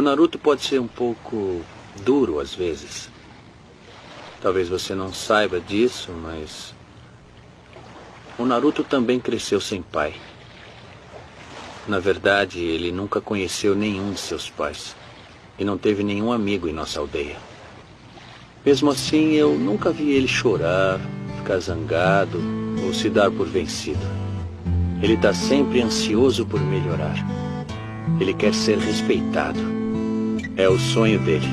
O Naruto pode ser um pouco duro às vezes. Talvez você não saiba disso, mas o Naruto também cresceu sem pai. Na verdade, ele nunca conheceu nenhum de seus pais e não teve nenhum amigo em nossa aldeia. Mesmo assim, eu nunca vi ele chorar, ficar zangado ou se dar por vencido. Ele está sempre ansioso por melhorar. Ele quer ser respeitado. É o sonho dele.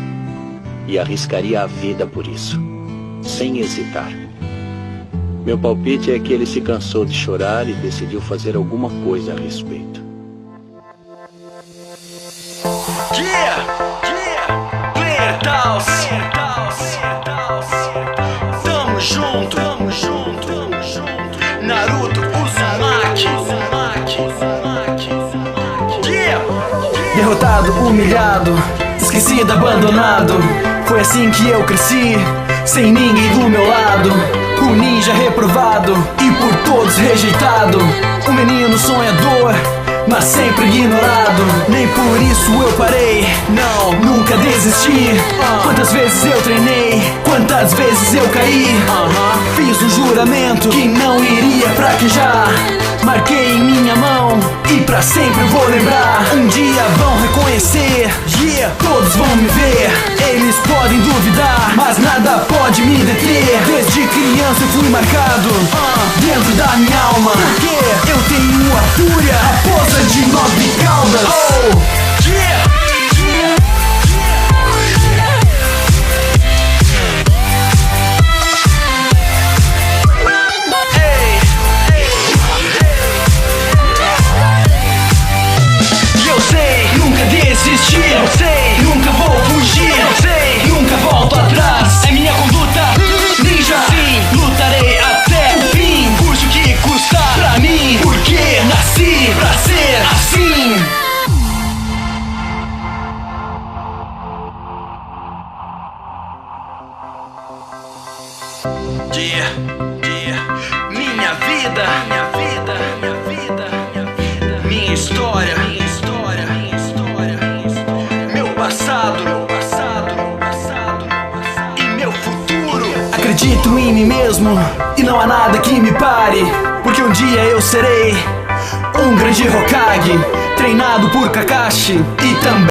E arriscaria a vida por isso, sem hesitar. Meu palpite é que ele se cansou de chorar e decidiu fazer alguma coisa a respeito. Player Taos, tamo junto, Naruto Uzumaki. Derrotado, humilhado, esquecido, abandonado. Foi assim que eu cresci, sem ninguém do meu lado. O ninja reprovado e por todos rejeitado. O menino sonhador, mas sempre ignorado. Nem por isso eu parei, não, nunca desisti. Quantas vezes eu treinei, quantas vezes eu caí. Fiz um juramento que não iria fraquejar. Marquei em minha mão e pra sempre eu vou lembrar. Um dia vão reconhecer, todos vão me ver. Eles podem duvidar, mas nada pode me deter. Desde criança eu fui marcado dentro da minha alma, porque eu tenho a fúria, a força de 9 caudas. Eu sei, nunca vou fugir. Eu sei, nunca volto atrás. É minha conduta ninja. Sim, lutarei até o fim, custe o que custar pra mim, porque nasci pra ser assim. Minha vida, minha história, passado e meu futuro. Acredito em mim mesmo e não há nada que me pare, porque um dia eu serei um grande Hokage, treinado por Kakashi e também